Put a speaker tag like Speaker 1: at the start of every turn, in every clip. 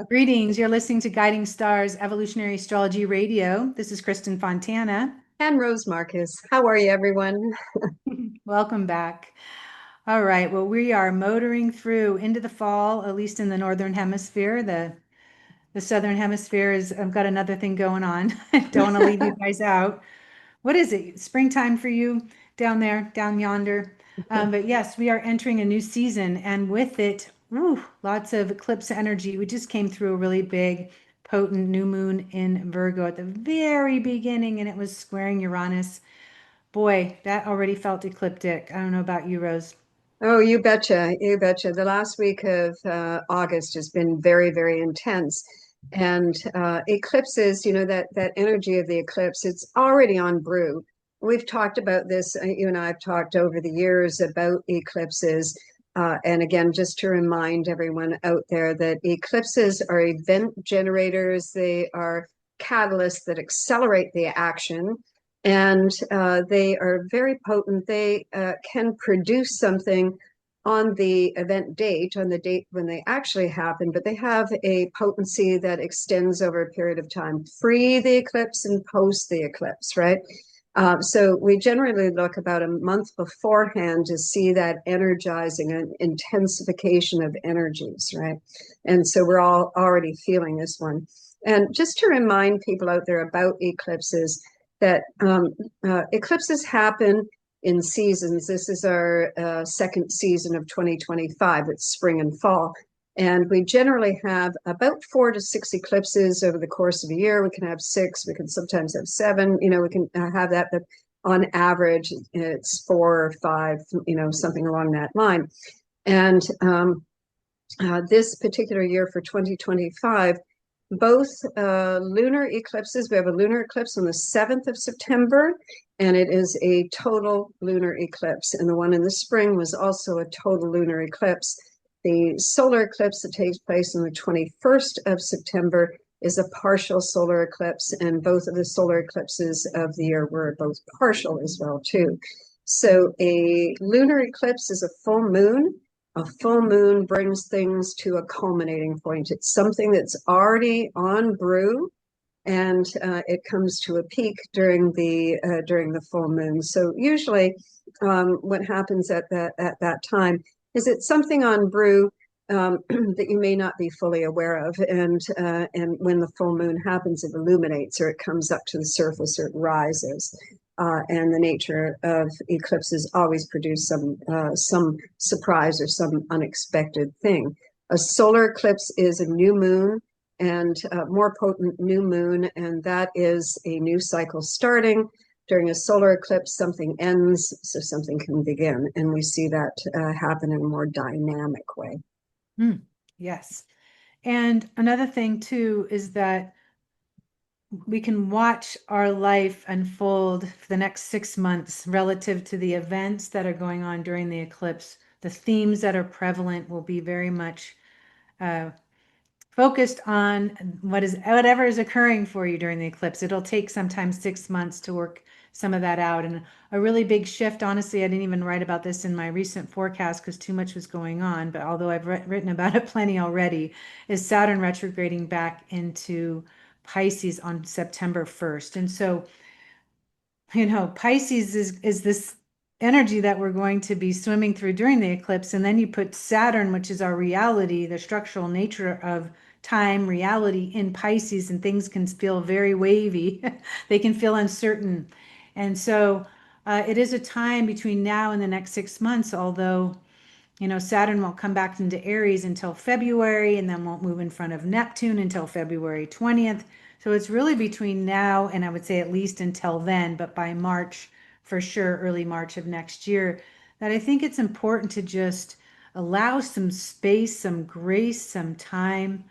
Speaker 1: Greetings. You're listening to Guiding Stars Evolutionary Astrology Radio. This is Kristin Fontana.
Speaker 2: And Rose Marcus. How are you, everyone?
Speaker 1: Welcome back. All right. Well, we are motoring through into the fall, at least in the Northern Hemisphere. The Southern Hemisphere is, I've got another thing going on. Don't want to leave you guys out. What is it? Springtime for you down there, down yonder. But yes, we are entering a new season, and with it, lots of eclipse energy. We just came through a really big, potent new moon in Virgo at the very beginning, and it was squaring Uranus. Boy, that already felt ecliptic. I don't know about you, Rose.
Speaker 2: Oh, you betcha. You betcha. The last week of August has been very, very intense. And eclipses, that energy of the eclipse, it's already on brew. We've talked about this, you and I have talked over the years about eclipses. And again, just to remind everyone out there that eclipses are event generators, they are catalysts that accelerate the action. And they are very potent. They can produce something on the event date, on the date when they actually happen, but they have a potency that extends over a period of time, pre the eclipse and post the eclipse, right? So we generally look about a month beforehand to see that energizing and intensification of energies, right? And so we're all already feeling this one. And just to remind people out there about eclipses, that eclipses happen in seasons. This is our second season of 2025. It's spring and fall. And we generally have about 4 to 6 eclipses over the course of a year. We can have 6, we can sometimes have 7, we can have that, but on average, it's 4 or 5, something along that line. And this particular year for 2025, both lunar eclipses. We have a lunar eclipse on the 7th of September, and it is a total lunar eclipse. And the one in the spring was also a total lunar eclipse. The solar eclipse that takes place on the 21st of September is a partial solar eclipse, and both of the solar eclipses of the year were both partial as well, too. So a lunar eclipse is a full moon. A full moon brings things to a culminating point. It's something that's already on brew, and it comes to a peak during the full moon. So usually, what happens at that time is it's something on brew that you may not be fully aware of, and when the full moon happens, it illuminates, or it comes up to the surface, or it rises. And the nature of eclipses always produce some surprise or some unexpected thing. A solar eclipse is a new moon, and more potent new moon, and that is a new cycle starting. During a solar eclipse, something ends, so something can begin, and we see that happen in a more dynamic way.
Speaker 1: Yes. And another thing too is that we can watch our life unfold for the next 6 months relative to the events that are going on during the eclipse. The themes that are prevalent will be very much focused on whatever is occurring for you during the eclipse. It'll take sometimes 6 months to work some of that out. And a really big shift, honestly, I didn't even write about this in my recent forecast because too much was going on. But although I've written about it plenty already, is Saturn retrograding back into Pisces on September 1st. And so, Pisces is this energy that we're going to be swimming through during the eclipse. And then you put Saturn, which is our reality, the structural nature of time, reality in Pisces, and things can feel very wavy. They can feel uncertain. And so it is a time between now and the next 6 months, although Saturn won't come back into Aries until February, and then won't move in front of Neptune until February 20th. So it's really between now and I would say at least until then, but by March, for sure, early March of next year, that I think it's important to just allow some space, some grace, some time.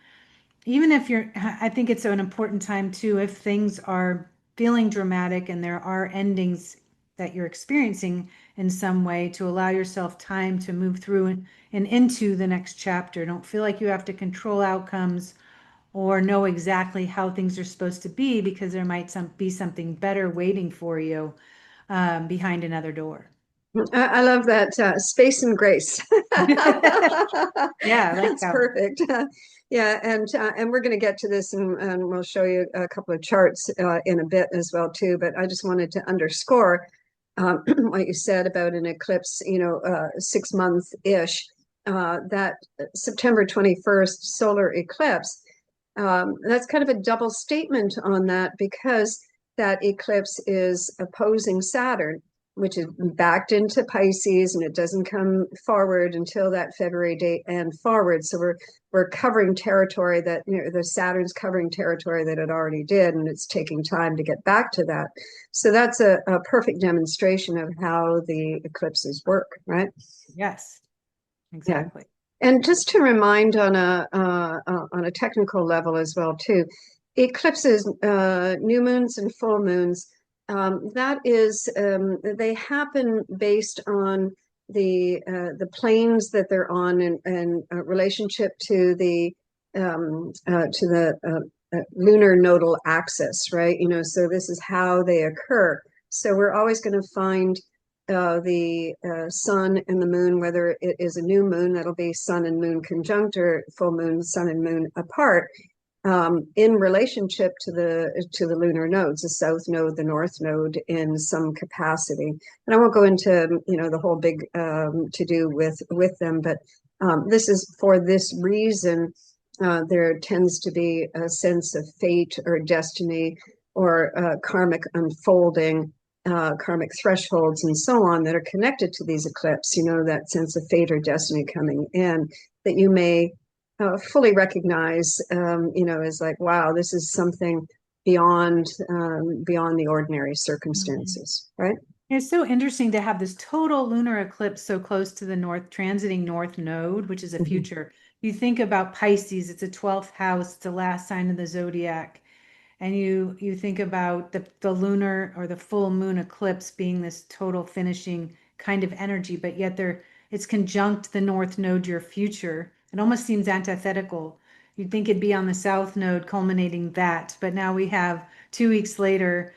Speaker 1: Even if I think it's an important time too, if things are feeling dramatic and there are endings that you're experiencing in some way, to allow yourself time to move through and into the next chapter. Don't feel like you have to control outcomes or know exactly how things are supposed to be, because there might be something better waiting for you behind another door.
Speaker 2: I love that space and grace.
Speaker 1: Yeah, I like
Speaker 2: That's
Speaker 1: that one.
Speaker 2: perfect. Yeah, and we're going to get to this, and we'll show you a couple of charts in a bit as well too. But I just wanted to underscore what you said about an eclipse. 6 month ish. That September 21st solar eclipse. That's kind of a double statement on that because that eclipse is opposing Saturn, which is backed into Pisces, and it doesn't come forward until that February date and forward. So we're covering territory that, the Saturn's covering territory that it already did, and it's taking time to get back to that. So that's a perfect demonstration of how the eclipses work, right?
Speaker 1: Yes,
Speaker 2: Yeah.
Speaker 1: exactly.
Speaker 2: And just to remind on a technical level as well too, eclipses, new moons and full moons, that is they happen based on the planes that they're on and relationship to the lunar nodal axis, right? So this is how they occur. So we're always going to find the sun and the moon, whether it is a new moon, that'll be sun and moon conjunct, or full moon, sun and moon apart, in relationship to the lunar nodes, the south node, the north node, in some capacity. And I won't go into the whole big to do with them, but this is for this reason. There tends to be a sense of fate or destiny or karmic unfolding, karmic thresholds and so on that are connected to these eclipses, that sense of fate or destiny coming in that you may fully recognize, as like, wow, this is something beyond the ordinary
Speaker 1: Mhm.
Speaker 2: circumstances, right?
Speaker 1: It's so interesting to have this total lunar eclipse so close to the north, transiting north node, which is a
Speaker 2: Mhm.
Speaker 1: future. You think about Pisces, it's a 12th house, it's the last sign of the zodiac. And you think about the lunar or the full moon eclipse being this total finishing kind of energy, but yet it's conjunct the north node, your future. It almost seems antithetical. You'd think it'd be on the south node culminating that, but now we have 2 weeks later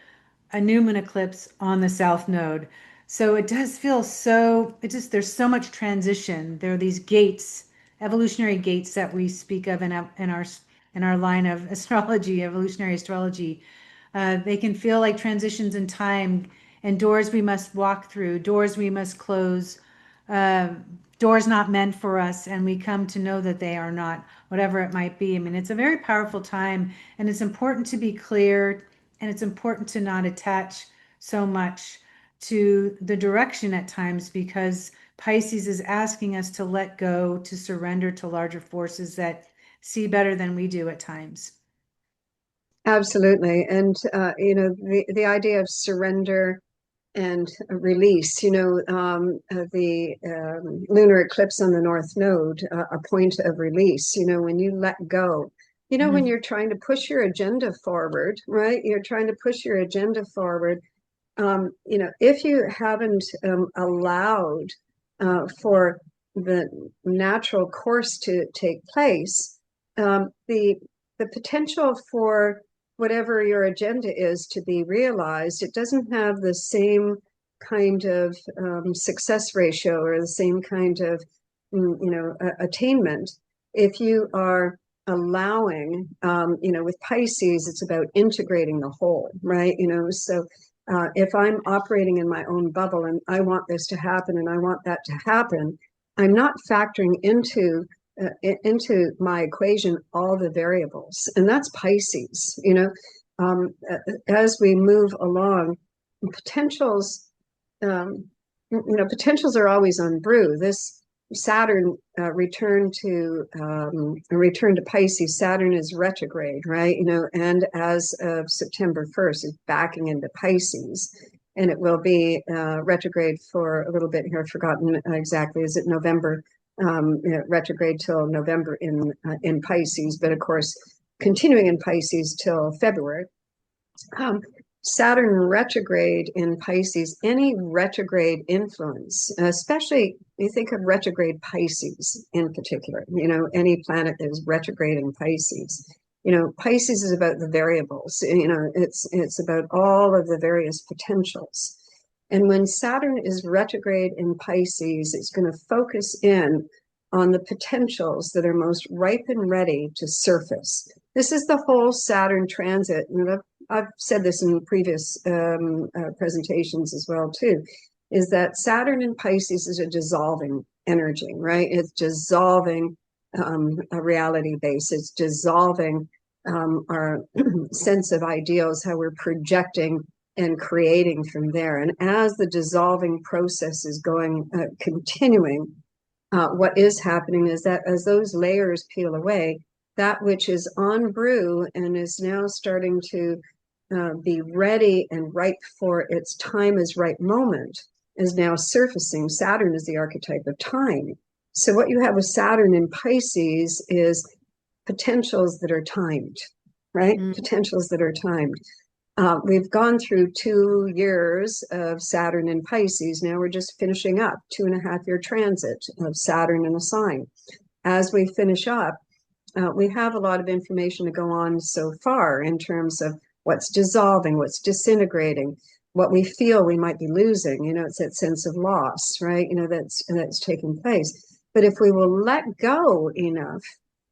Speaker 1: a new moon eclipse on the south node. So it does feel so, there's so much transition. There are these gates, evolutionary gates that we speak of in our line of astrology, evolutionary astrology. They can feel like transitions in time and doors we must walk through, doors we must close, uh, doors not meant for us, and we come to know that they are not, whatever it might be. I mean, it's a very powerful time, and it's important to be clear, and it's important to not attach so much to the direction at times, because Pisces is asking us to let go, to surrender to larger forces that see better than we do at times.
Speaker 2: Absolutely. And the idea of surrender and release, the lunar eclipse on the north node, a point of release, when you let go, when
Speaker 1: Mhm.
Speaker 2: you're trying to push your agenda forward, right? You're trying to push your agenda forward. If you haven't allowed for the natural course to take place, the potential for whatever your agenda is to be realized, it doesn't have the same kind of success ratio or the same kind of attainment if you are allowing. With Pisces, it's about integrating the whole, right? So if I'm operating in my own bubble and I want this to happen and I want that to happen, I'm not factoring into my equation all the variables, and that's Pisces. As we move along, potentials, potentials are always on brew. This Saturn return to Pisces. Saturn is retrograde, right? And as of September 1st, is backing into Pisces, and it will be retrograde for a little bit here. I've forgotten exactly. Is it November? Retrograde till November in Pisces, but of course continuing in Pisces till February. Um, Saturn retrograde in Pisces, any retrograde influence, especially you think of retrograde Pisces in particular, any planet that is retrograde in Pisces. Pisces is about the variables, it's about all of the various potentials. And when Saturn is retrograde in Pisces, it's going to focus in on the potentials that are most ripe and ready to surface. This is the whole Saturn transit. And I've said this in previous presentations as well, too, is that Saturn in Pisces is a dissolving energy, right? It's dissolving a reality base. It's dissolving our sense of ideals, how we're projecting and creating from there. And as the dissolving process is going, continuing, what is happening is that as those layers peel away, that which is on brew and is now starting to be ready and ripe for its time is right moment is now surfacing. Saturn is the archetype of time. So what you have with Saturn in Pisces is potentials that are timed, right? Potentials that are timed. We've gone through 2 years of Saturn in Pisces. Now we're just finishing up 2.5-year transit of Saturn in a sign. As we finish up, we have a lot of information to go on so far in terms of what's dissolving, what's disintegrating, what we feel we might be losing. It's that sense of loss, right? That's taking place. But if we will let go enough,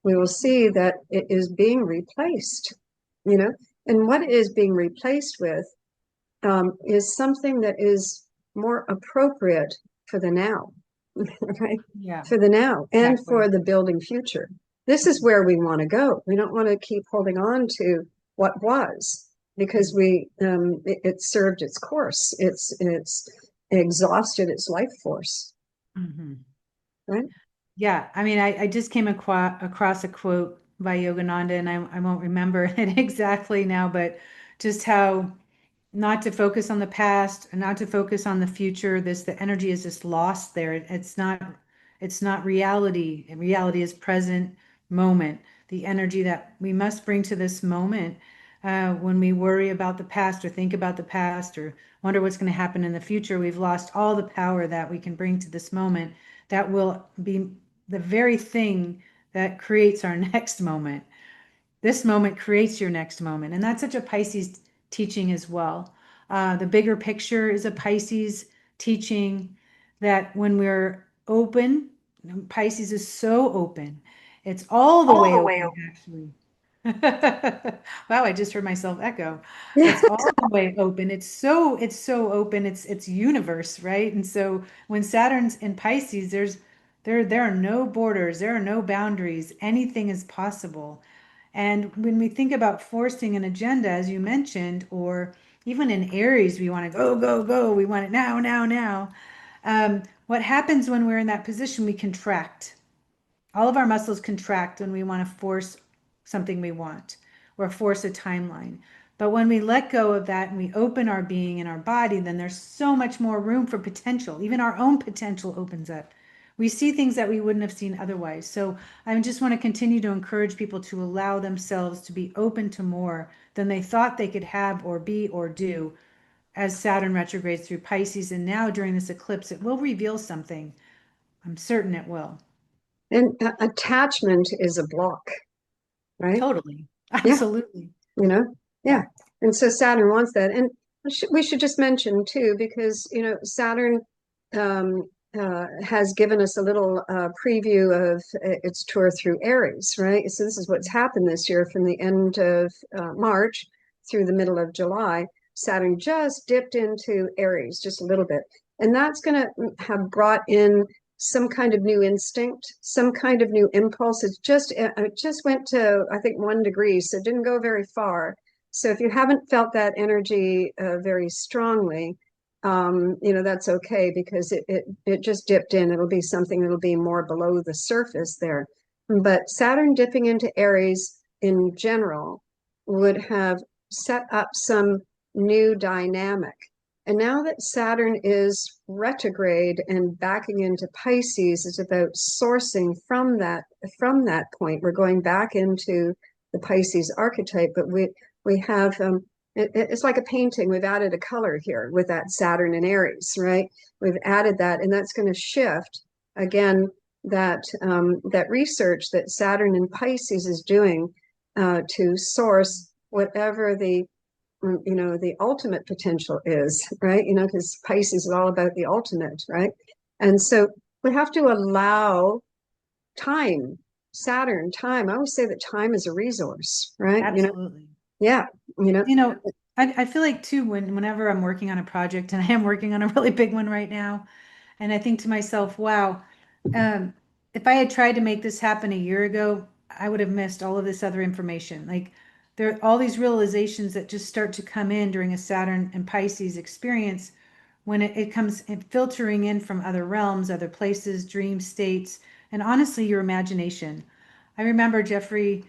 Speaker 2: we will see that it is being replaced, and what it is being replaced with is something that is more appropriate for the now, right?
Speaker 1: Yeah.
Speaker 2: For the now and
Speaker 1: Exactly.
Speaker 2: for the building future. This is where we want to go. We don't want to keep holding on to what was, because it served its course. It's exhausted its life force, right?
Speaker 1: Yeah, I mean, I just came across a quote by Yogananda, and I won't remember it exactly now, but just how not to focus on the past and not to focus on the future. The energy is just lost there. It's not reality. And reality is present moment. The energy that we must bring to this moment, when we worry about the past or think about the past or wonder what's going to happen in the future, we've lost all the power that we can bring to this moment. That will be the very thing that creates our next moment. This moment creates your next moment. And that's such a Pisces teaching as well. The bigger picture is a Pisces teaching that when we're open, Pisces is so open. It's all the way open, actually. Wow, I just heard myself echo.
Speaker 2: Yeah.
Speaker 1: It's all the way open. It's so open. It's universe, right? And so when Saturn's in Pisces, there are no borders, there are no boundaries. Anything is possible. And when we think about forcing an agenda, as you mentioned, or even in Aries, we want to go, go, go. We want it now, now, now. What happens when we're in that position? We contract. All of our muscles contract when we want to force something we want or force a timeline. But when we let go of that and we open our being and our body, then there's so much more room for potential. Even our own potential opens up. We see things that we wouldn't have seen otherwise. So I just want to continue to encourage people to allow themselves to be open to more than they thought they could have or be or do as Saturn retrogrades through Pisces. And now during this eclipse, it will reveal something. I'm certain it will.
Speaker 2: And attachment is a block, right?
Speaker 1: Totally.
Speaker 2: Yeah.
Speaker 1: Absolutely.
Speaker 2: Yeah.
Speaker 1: Yeah.
Speaker 2: And so Saturn wants that. And we should just mention too, because Saturn has given us a little preview of its tour through Aries, right? So this is what's happened this year from the end of March through the middle of July. Saturn just dipped into Aries just a little bit, and that's going to have brought in some kind of new instinct, some kind of new impulse. It just went to, I think, 1 degree, so it didn't go very far. So if you haven't felt that energy very strongly, that's okay, because it just dipped in. It'll be something that'll be more below the surface there. But Saturn dipping into Aries in general would have set up some new dynamic. And now that Saturn is retrograde and backing into Pisces, it's about sourcing from that point. We're going back into the Pisces archetype, but we have it's like a painting. We've added a color here with that Saturn and Aries, right? We've added that, and that's going to shift again that research that Saturn and Pisces is doing to source whatever the the ultimate potential is, right? Because Pisces is all about the ultimate, right? And so we have to allow time, Saturn, time. I always say that time is a resource, right?
Speaker 1: Absolutely.
Speaker 2: Yeah, you know,
Speaker 1: You know, I feel like too, whenever I'm working on a project, and I am working on a really big one right now, and I think to myself, wow, um, if I had tried to make this happen a year ago, I would have missed all of this other information. Like there are all these realizations that just start to come in during a Saturn and Pisces experience when it comes filtering in from other realms, other places, dream states, and honestly, your imagination. I remember Jeffrey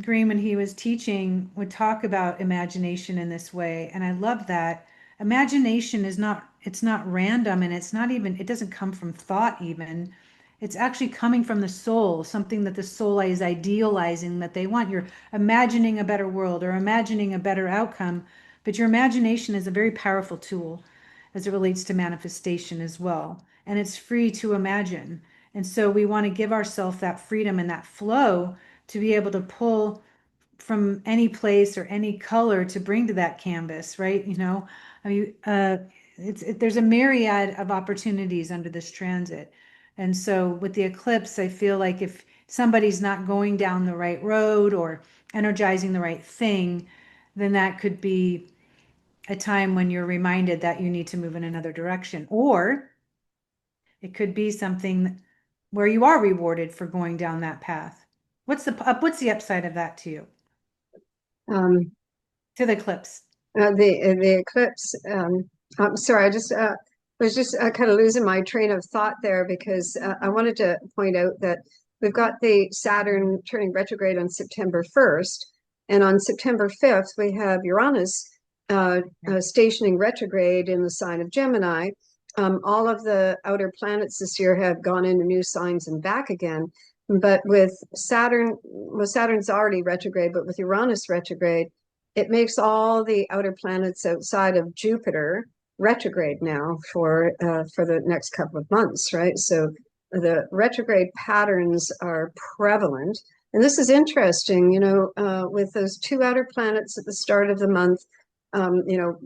Speaker 1: Green, when he was teaching, would talk about imagination in this way. And I love that. Imagination is not, it's not random, and it's not even, it doesn't come from thought even. It's actually coming from the soul, something that the soul is idealizing that they want. You're imagining a better world or imagining a better outcome, but your imagination is a very powerful tool as it relates to manifestation as well. And it's free to imagine. And so we want to give ourselves that freedom and that flow to be able to pull from any place or any color to bring to that canvas, right? I mean, there's a myriad of opportunities under this transit. And so with the eclipse, I feel like if somebody's not going down the right road or energizing the right thing, then that could be a time when you're reminded that you need to move in another direction. Or it could be something where you are rewarded for going down that path. What's the upside of that to you?
Speaker 2: um,
Speaker 1: To the eclipse.
Speaker 2: the eclipse. I'm sorry, I just was just kind of losing my train of thought there because I wanted to point out that we've got the Saturn turning retrograde on September 1st, and on September 5th we have Uranus stationing retrograde in the sign of Gemini. All of the outer planets this year have gone into new signs and back again. But with Saturn, well, Saturn's already retrograde, but with Uranus retrograde, it makes all the outer planets outside of Jupiter retrograde now for the next couple of months, right? So the retrograde patterns are prevalent. And this is interesting, with those two outer planets at the start of the month,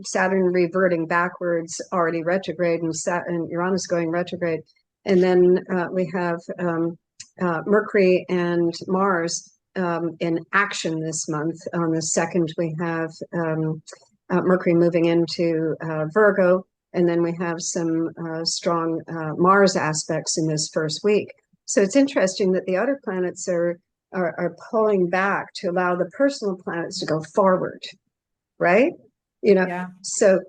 Speaker 2: Saturn reverting backwards, already retrograde, and Uranus going retrograde. And then we have Mercury and Mars in action this month. On the 2nd, we have Mercury moving into Virgo, and then we have some strong Mars aspects in this first week. So it's interesting that the outer planets are pulling back to allow the personal planets to go forward, right?
Speaker 1: Yeah.
Speaker 2: So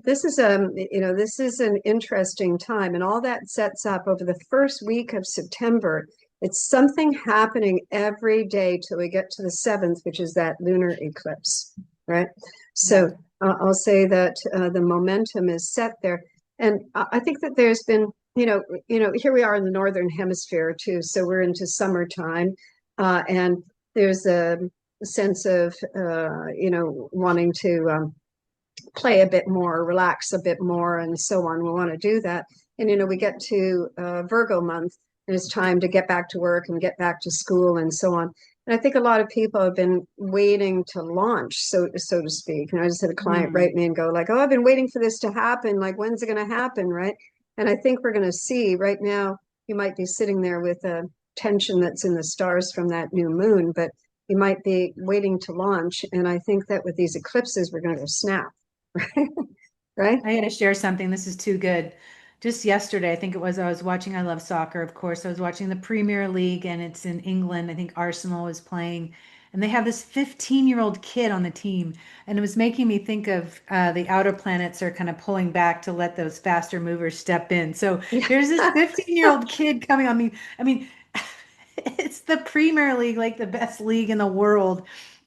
Speaker 2: this is an interesting time, and all that sets up over the first week of September. It's something happening every day till we get to the 7th, which is that lunar eclipse, right? So I'll say that the momentum is set there, and I think that there's been, here we are in the northern hemisphere too, so we're into summertime, and there's a sense of wanting to play a bit more, relax a bit more, and so on. We want to do that, and we get to Virgo month, and it's time to get back to work and get back to school and so on. And I think a lot of people have been waiting to launch, so to speak. And I just had a client write me and go like, "Oh, I've been waiting for this to happen. Like, when's it going to happen, right?" And I think we're going to see right now. You might be sitting there with a tension that's in the stars from that new moon, but you might be waiting to launch. And I think that with these eclipses, we're going to snap, right?
Speaker 1: I got to share something. This is too good. Just yesterday, I think it was, I was watching, I love soccer, of course. I was watching the Premier League, and it's in England. I think Arsenal is playing, and they have this 15-year-old kid on the team. And it was making me think of the outer planets are kind of pulling back to let those faster movers step in. So here's this 15-year-old kid coming on me. I mean, it's the Premier League, like the best league in the world.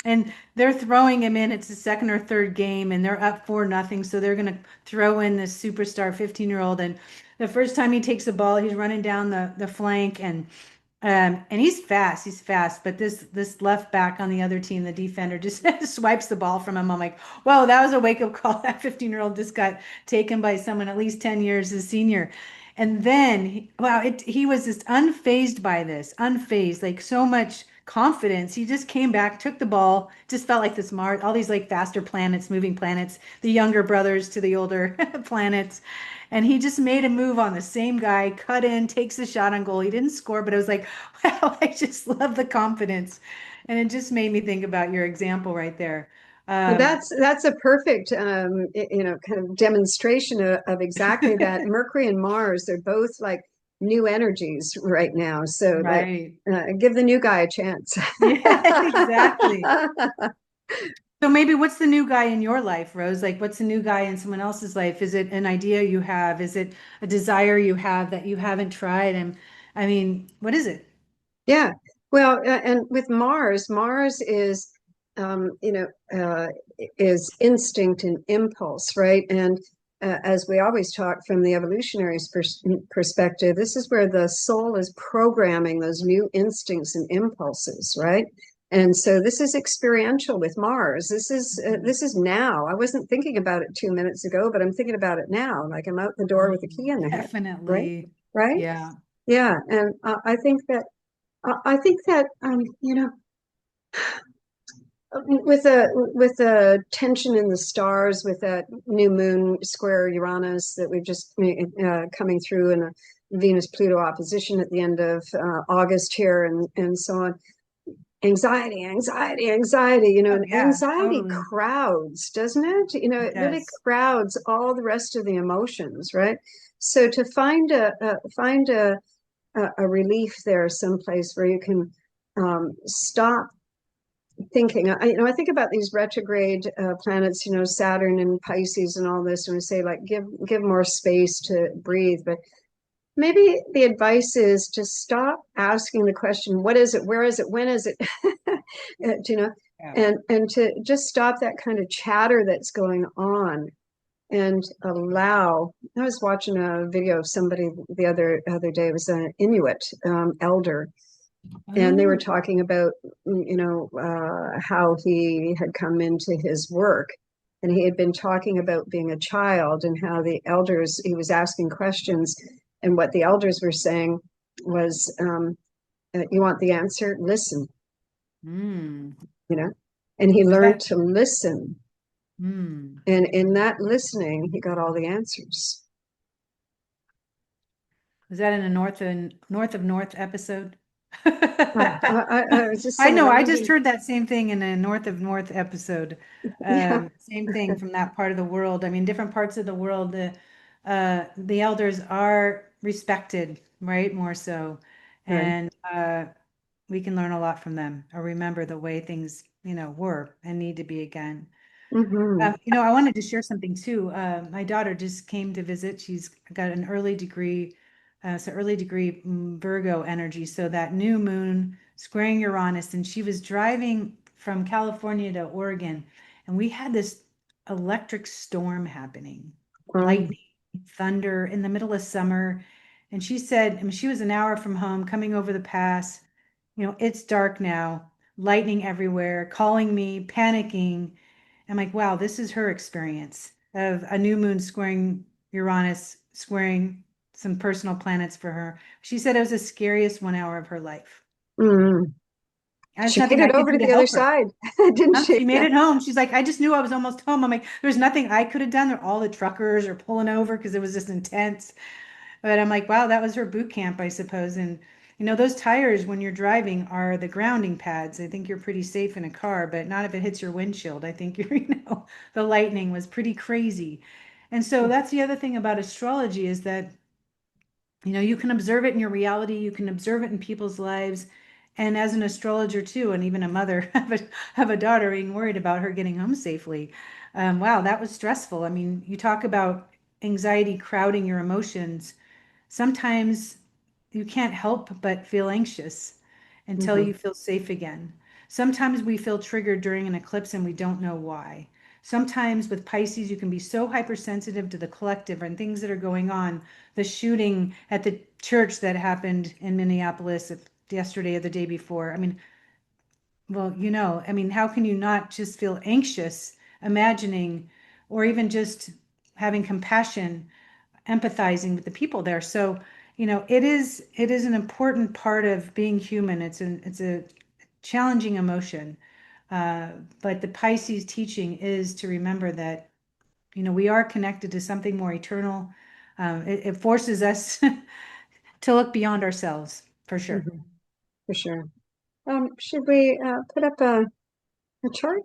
Speaker 1: And they're throwing him in. It's the second or third game, and they're up 4-0. So they're going to throw in this superstar 15-year-old. And the first time he takes the ball, he's running down the flank, and he's fast. He's fast. But this left back on the other team, the defender, just swipes the ball from him. I'm like, whoa, that was a wake up call. That 15-year-old just got taken by someone at least 10 years his senior. And then, wow, he was just unfazed by this, unfazed, like so much confidence. He just came back, took the ball, just felt like this Mars, all these like faster planets, moving planets, the younger brothers to the older planets. And he just made a move on the same guy, cut in, takes the shot on goal. He didn't score, but I was like, wow, I just love the confidence. And it just made me think about your example right there.
Speaker 2: But
Speaker 1: Um,
Speaker 2: that's a perfect kind of demonstration of exactly that. Mercury and Mars, they're both like new energies right now. So like
Speaker 1: right.
Speaker 2: give the new guy a chance.
Speaker 1: Yeah, exactly. So maybe what's the new guy in your life, Rose? Like what's the new guy in someone else's life? Is it an idea you have? Is it a desire you have that you haven't tried? And I mean, what is it?
Speaker 2: Yeah. Well, and with Mars, Mars is, you know, is instinct and impulse, right? And as we always talk from the evolutionary perspective, this is where the soul is programming those new instincts and impulses, right? And so this is experiential with Mars. This is now. I wasn't thinking about it 2 minutes ago, but I'm thinking about it now. Like I'm out the door with a key in the hand, right?
Speaker 1: Definitely.
Speaker 2: Right?
Speaker 1: Yeah.
Speaker 2: Yeah. And I think that with the tension in the stars, with that new moon square Uranus that we've just coming through, and a Venus Pluto opposition at the end of August here, and so on. Anxiety, anxiety, anxiety.
Speaker 1: Oh,
Speaker 2: And
Speaker 1: yeah,
Speaker 2: anxiety
Speaker 1: totally.
Speaker 2: crowds, doesn't it?
Speaker 1: It
Speaker 2: It really
Speaker 1: does.
Speaker 2: crowds all the rest of the emotions, right? So to find a relief there, someplace where you can stop thinking. I think about these retrograde planets, Saturn and Pisces and all this, and we say like give more space to breathe. But maybe the advice is to stop asking the question, what is it, where is it, when is it? you know,
Speaker 1: Yeah.
Speaker 2: and to just stop that kind of chatter that's going on and allow. I was watching a video of somebody the other day. It was an Inuit elder, and they were
Speaker 1: Oh,
Speaker 2: talking about how he had come into his work, and he had been talking about being a child, and how the elders, he was asking questions, and what the elders were saying was, you want the answer, listen.
Speaker 1: mm.
Speaker 2: you know and he
Speaker 1: Was
Speaker 2: learned
Speaker 1: that,
Speaker 2: to listen,
Speaker 1: mm.
Speaker 2: and in that listening he got all the answers.
Speaker 1: Was that in a North of North episode?
Speaker 2: I was just
Speaker 1: I
Speaker 2: saying,
Speaker 1: know,
Speaker 2: I
Speaker 1: I
Speaker 2: wonder.
Speaker 1: just heard that same thing in a North of North episode.
Speaker 2: Yeah.
Speaker 1: Same thing from that part of the world. I mean, different parts of the world, the elders are respected, right? More so.
Speaker 2: Right.
Speaker 1: And we can learn a lot from them or remember the way things, were and need to be again.
Speaker 2: Hmm.
Speaker 1: I wanted to share something too. My daughter just came to visit. She's got an early degree, early degree Virgo energy. So that new moon squaring Uranus, and she was driving from California to Oregon, and we had this electric storm happening, lightning, thunder in the middle of summer. And she said, I mean, she was an hour from home coming over the pass. It's dark now, lightning everywhere, calling me, panicking. I'm like, wow, this is her experience of a new moon squaring Uranus, squaring some personal planets for her. She said it was the scariest 1 hour of her life.
Speaker 2: Mm.
Speaker 1: And it's
Speaker 2: She
Speaker 1: nothing
Speaker 2: made
Speaker 1: I
Speaker 2: it
Speaker 1: could
Speaker 2: over
Speaker 1: do
Speaker 2: to
Speaker 1: to
Speaker 2: the other
Speaker 1: help her.
Speaker 2: side, didn't
Speaker 1: Huh?
Speaker 2: she?
Speaker 1: She made it home. She's like, I just knew I was almost home. I'm like, there's nothing I could have done. All the truckers are pulling over because it was just intense. But I'm like, wow, that was her boot camp, I suppose. And those tires when you're driving are the grounding pads. I think you're pretty safe in a car, but not if it hits your windshield. I think you're, the lightning was pretty crazy. And so that's the other thing about astrology is that, you can observe it in your reality, you can observe it in people's lives. And as an astrologer too, and even a mother have a daughter being worried about her getting home safely. Wow, that was stressful. I mean, you talk about anxiety crowding your emotions. Sometimes you can't help but feel anxious until
Speaker 2: Hmm.
Speaker 1: you feel safe again. Sometimes we feel triggered during an eclipse and we don't know why. Sometimes with Pisces, you can be so hypersensitive to the collective and things that are going on. The shooting at the church that happened in Minneapolis yesterday or the day before. I mean, well, I mean, how can you not just feel anxious imagining or even just having compassion, empathizing with the people there? So, it is an important part of being human. It's a challenging emotion. But the Pisces teaching is to remember that, we are connected to something more eternal. It forces us to look beyond ourselves, for sure.
Speaker 2: Mhm, for sure. Should we put up a chart?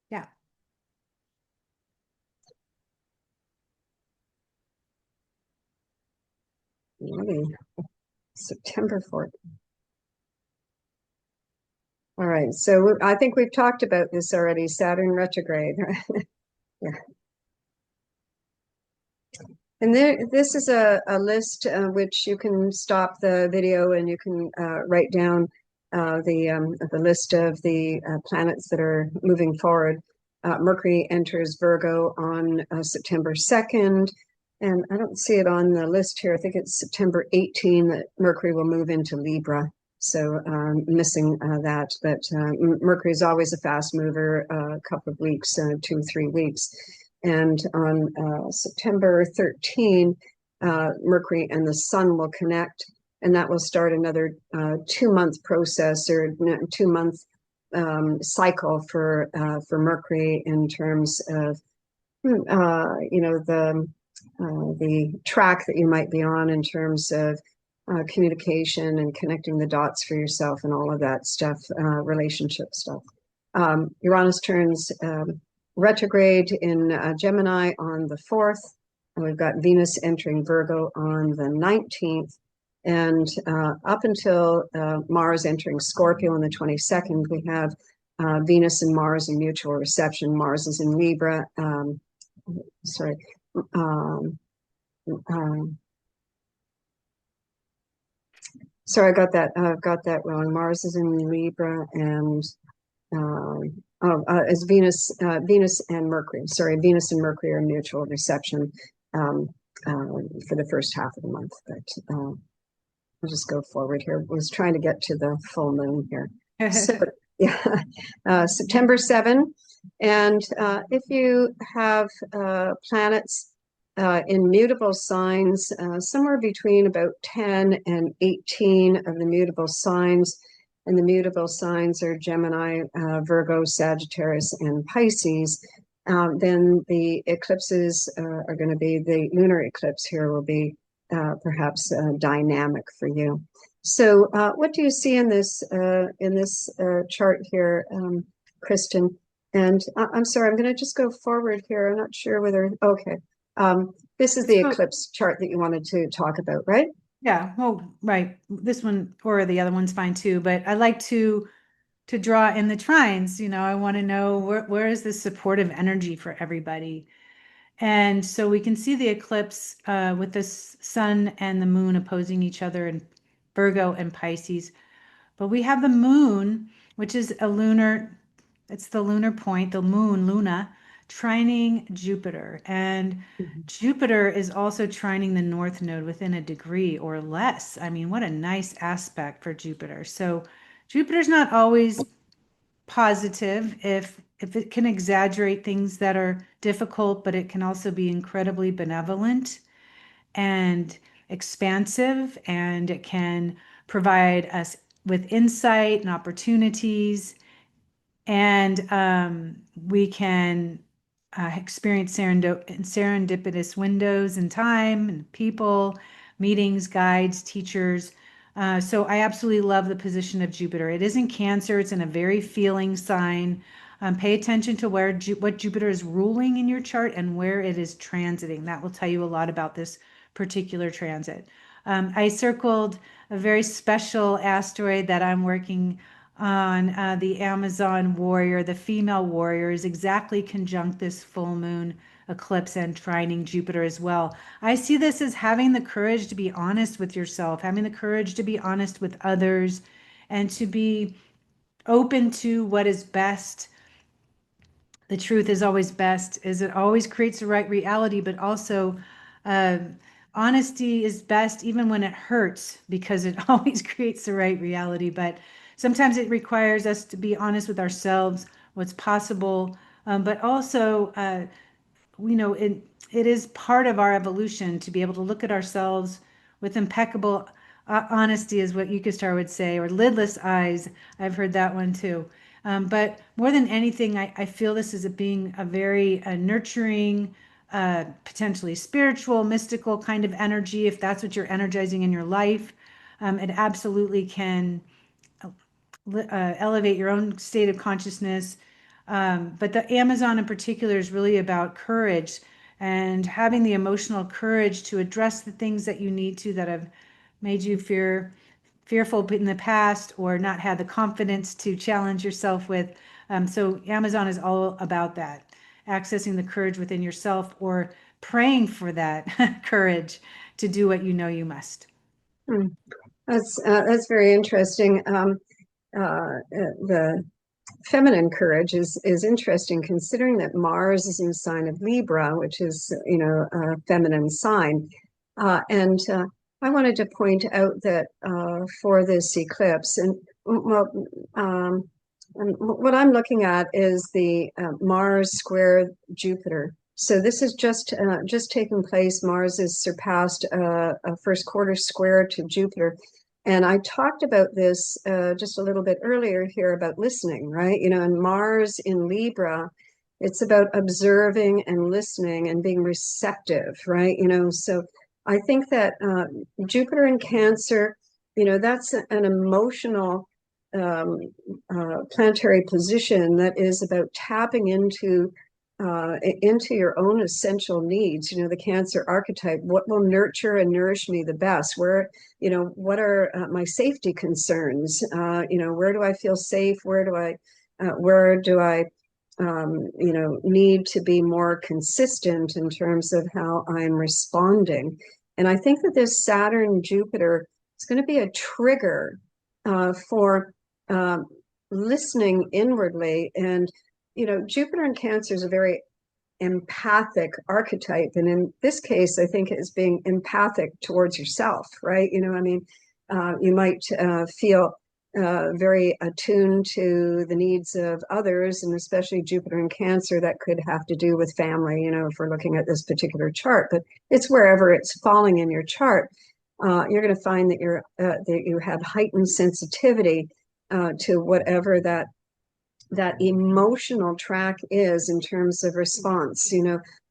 Speaker 1: Yeah.
Speaker 2: Maybe September 4th. All right, so I think we've talked about this already, Saturn retrograde. Yeah. And this is a list which you can stop the video and you can write down the list of the planets that are moving forward. Mercury enters Virgo on September 2nd, and I don't see it on the list here. I think it's September 18 that Mercury will move into Libra. So missing that, but Mercury is always a fast mover, a couple of weeks, 2-3 weeks. And on September 13, Mercury and the Sun will connect, and that will start another 2-month process or 2-month cycle for Mercury in terms of the track that you might be on in terms of communication and connecting the dots for yourself and all of that stuff, relationship stuff. Uranus turns retrograde in Gemini on the 4th, and we've got Venus entering Virgo on the 19th, and up until Mars entering Scorpio on the 22nd, we have Venus and Mars in mutual reception. Mars is in Libra. Sorry. Sorry, I got that wrong. Mars is in Libra, and as Venus and Mercury. Sorry, Venus and Mercury are in mutual reception for the first half of the month. But I'll just go forward here. I was trying to get to the full moon here. So yeah, September 7. And if you have planets in mutable signs, somewhere between about 10 and 18 of the mutable signs, and the mutable signs are Gemini, Virgo, Sagittarius, and Pisces, then the eclipses are going to be, the lunar eclipse here will be perhaps dynamic for you. So what do you see in this chart here, Kristin? And I'm sorry, I'm going to just go forward here. I'm not sure whether, okay. This is the eclipse chart that you wanted to talk about, right?
Speaker 1: Yeah, well, right. This one or the other one's fine too, but I like to draw in the trines. I want to know where is this supportive energy for everybody. And so we can see the eclipse with the sun and the moon opposing each other in Virgo and Pisces. But we have the moon, which is it's the lunar point, the moon, Luna, trining Jupiter. And Jupiter is also trining the north node within a degree or less. I mean, what a nice aspect for Jupiter. So Jupiter's not always positive if it can exaggerate things that are difficult, but it can also be incredibly benevolent and expansive, and it can provide us with insight and opportunities, and we can experience serendipitous windows in time and people, meetings, guides, teachers. So I absolutely love the position of Jupiter. It is in Cancer. It's in a very feeling sign. Pay attention to what Jupiter is ruling in your chart and where it is transiting. That will tell you a lot about this particular transit. I circled a very special asteroid that I'm working on, the Amazon warrior. The female warrior is exactly conjunct this full moon eclipse and trining Jupiter as well. I see this as having the courage to be honest with yourself, having the courage to be honest with others, and to be open to what is best. The truth is always best, is it always creates the right reality, but also uh, honesty is best even when it hurts, because it always creates the right reality. But sometimes it requires us to be honest with ourselves, what's possible, but also it is part of our evolution to be able to look at ourselves with impeccable honesty is what Yukistar would say, or lidless eyes. I've heard that one too. But more than anything, I feel this as being a very nurturing, potentially spiritual, mystical kind of energy, if that's what you're energizing in your life. It absolutely can elevate your own state of consciousness. But the Amazon in particular is really about courage and having the emotional courage to address the things that you need to that have made you fearful in the past or not had the confidence to challenge yourself with. So Amazon is all about that, accessing the courage within yourself or praying for that courage to do what you know you must.
Speaker 2: Hmm. That's very interesting. The feminine courage is interesting, considering that Mars is in the sign of Libra, which is, a feminine sign. And I wanted to point out that for this eclipse, and well, and what I'm looking at is the Mars square Jupiter. So this is just taken place. Mars has surpassed a first quarter square to Jupiter. And I talked about this just a little bit earlier here about listening, right? And Mars in Libra, it's about observing and listening and being receptive, right? So I think that Jupiter in Cancer, that's an emotional planetary position that is about tapping into your own essential needs. The Cancer archetype, what will nurture and nourish me the best? What are my safety concerns? Where do I feel safe? Where do I need to be more consistent in terms of how I'm responding? And I think that this Saturn Jupiter is going to be a trigger for listening inwardly. And Jupiter in Cancer is a very empathic archetype, and in this case I think it's being empathic towards yourself, right? You might feel very attuned to the needs of others, and especially Jupiter in Cancer, that could have to do with family, if we're looking at this particular chart. But it's wherever it's falling in your chart, you're going to find that you have heightened sensitivity to whatever that emotional track is in terms of response.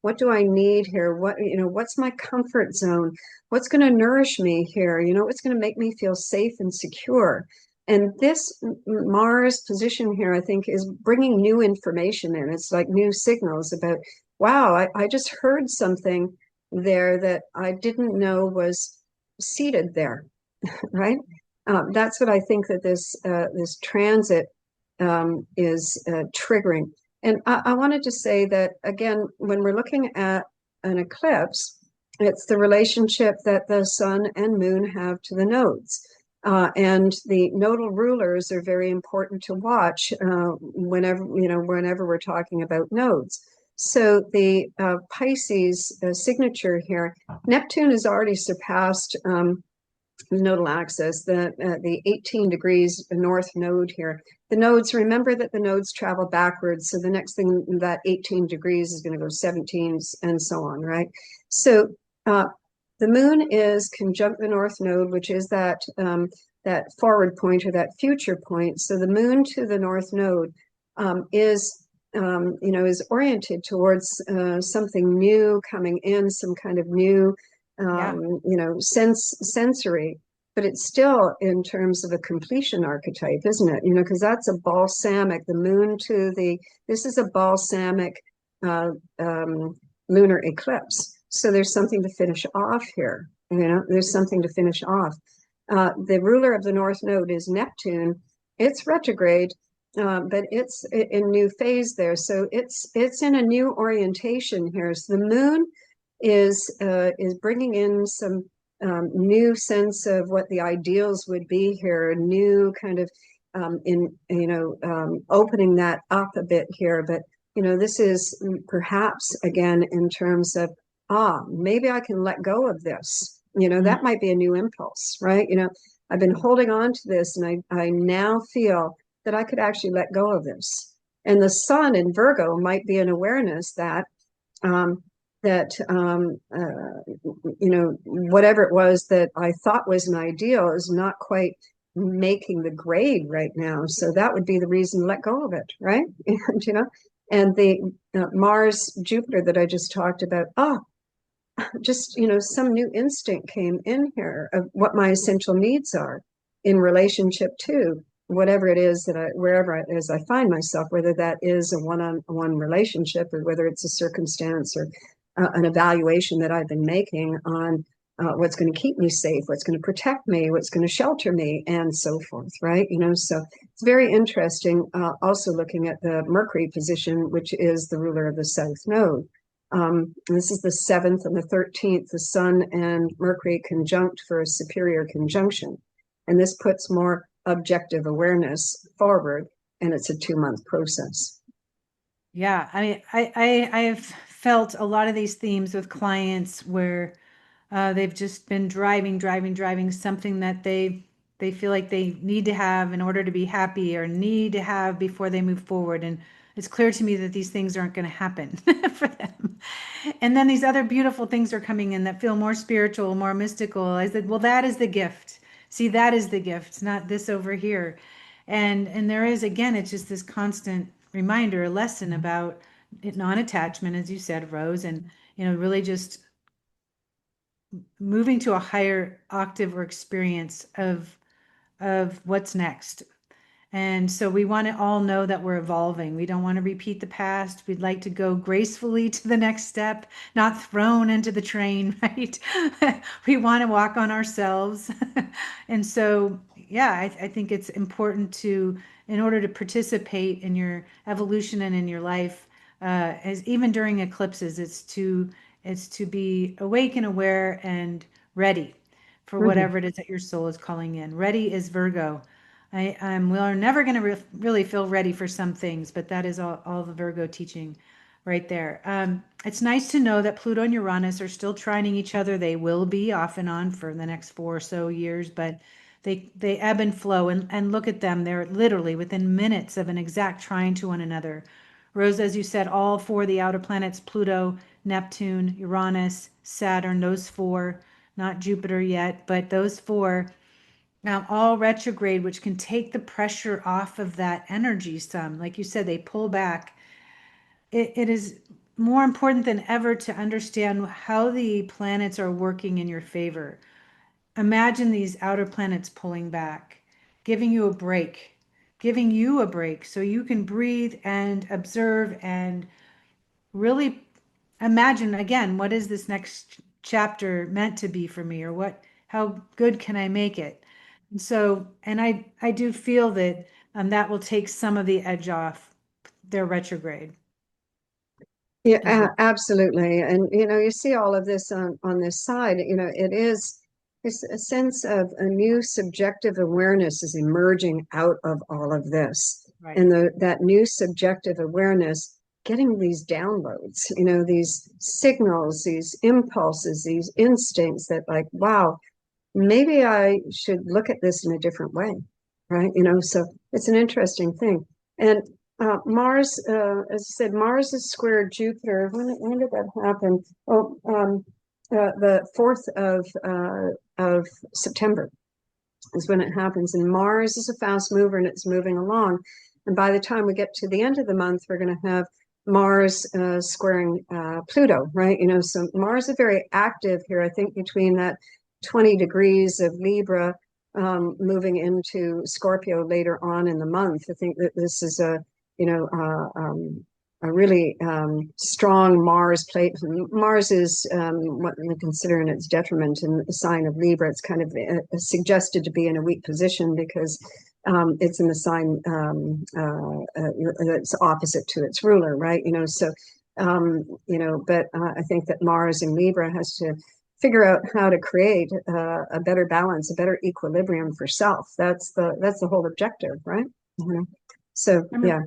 Speaker 2: What do I need here? What's my comfort zone? What's going to nourish me here? What's going to make me feel safe and secure? And this Mars position here, I think, is bringing new information in. It's like new signals about, wow, I just heard something there that I didn't know was seated there, right? That's what I think that this transit is triggering. And I wanted to say that, again, when we're looking at an eclipse, it's the relationship that the sun and moon have to the nodes. And the nodal rulers are very important to watch whenever we're talking about nodes. So the Pisces signature here, Neptune has already surpassed nodal axis, the 18 degrees north node here. The nodes, remember that the nodes travel backwards. So the next thing, that 18 degrees is going to go 17 and so on, right? So the moon is conjunct the north node, which is that forward point or that future point. So the moon to the north node is oriented towards something new coming in, some kind of new sensory, but it's still in terms of a completion archetype, isn't it? Because that's a balsamic, the moon to this is a balsamic lunar eclipse. So there's something to finish off here. There's something to finish off. The ruler of the north node is Neptune. It's retrograde, but it's in new phase there. So it's in a new orientation here. So the moon is bringing in some new sense of what the ideals would be here, a new kind of opening that up a bit here. But this is perhaps again in terms of maybe I can let go of this. That might be a new impulse, right? I've been holding on to this, and I now feel that I could actually let go of this. And the sun in Virgo might be an awareness that that whatever it was that I thought was an ideal is not quite making the grade right now. So that would be the reason to let go of it, right? And the Mars Jupiter that I just talked about, just some new instinct came in here of what my essential needs are in relationship to whatever it is that wherever it is I find myself, whether that is a one-on-one relationship or whether it's a circumstance or an evaluation that I've been making on what's going to keep me safe, what's going to protect me, what's going to shelter me, and so forth, right? So it's very interesting. Also looking at the Mercury position, which is the ruler of the South Node. This is the 7th and the 13th, the Sun and Mercury conjunct for a superior conjunction. And this puts more objective awareness forward, and it's a 2-month process.
Speaker 1: Yeah, I mean, I've felt a lot of these themes with clients where they've just been driving something that they feel like they need to have in order to be happy or need to have before they move forward. And it's clear to me that these things aren't going to happen for them. And then these other beautiful things are coming in that feel more spiritual, more mystical. I said, well, that is the gift. See, that is the gift, not this over here. And there is, again, it's just this constant reminder, a lesson about non-attachment, as you said, Rose, and really just moving to a higher octave or experience of what's next. And so we want to all know that we're evolving. We don't want to repeat the past. We'd like to go gracefully to the next step, not thrown into the train, right? We want to walk on ourselves. And so, yeah, I think it's important to, in order to participate in your evolution and in your life, as even during eclipses, it's to be awake and aware and ready for
Speaker 2: Mhm.
Speaker 1: whatever it is that your soul is calling in. Ready is Virgo. We're never going to really feel ready for some things, but that is all the Virgo teaching right there. It's nice to know that Pluto and Uranus are still trining each other. They will be off and on for the next 4 or so years, but they ebb and flow. And look at them; they're literally within minutes of an exact trine to one another. Rose, as you said, all four of the outer planets: Pluto, Neptune, Uranus, Saturn. Those four, not Jupiter yet, but those four now, all retrograde, which can take the pressure off of that energy some. Like you said, they pull back. It is more important than ever to understand how the planets are working in your favor. Imagine these outer planets pulling back, giving you a break so you can breathe and observe and really imagine again, what is this next chapter meant to be for me, or how good can I make it? And so, and I do feel that that will take some of the edge off their retrograde
Speaker 2: Yeah,
Speaker 1: as well.
Speaker 2: absolutely. And you see all of this on this side. It's a sense of a new subjective awareness is emerging out of all of this.
Speaker 1: Right.
Speaker 2: And that new subjective awareness, getting these downloads, these signals, these impulses, these instincts that like, wow, maybe I should look at this in a different way, right? So it's an interesting thing. And Mars, as I said, Mars is square Jupiter. When did that happen? Oh, the 4th of September is when it happens. And Mars is a fast mover and it's moving along. And by the time we get to the end of the month, we're going to have Mars squaring Pluto, right? So Mars is very active here, I think, between that 20 degrees of Libra moving into Scorpio later on in the month. I think that this is a really strong Mars plate. Mars is what we consider in its detriment in the sign of Libra. It's kind of suggested to be in a weak position because it's in the sign that's opposite to its ruler, right? But I think that Mars in Libra has to figure out how to create a better balance, a better equilibrium for self. That's the whole objective, right? So yeah.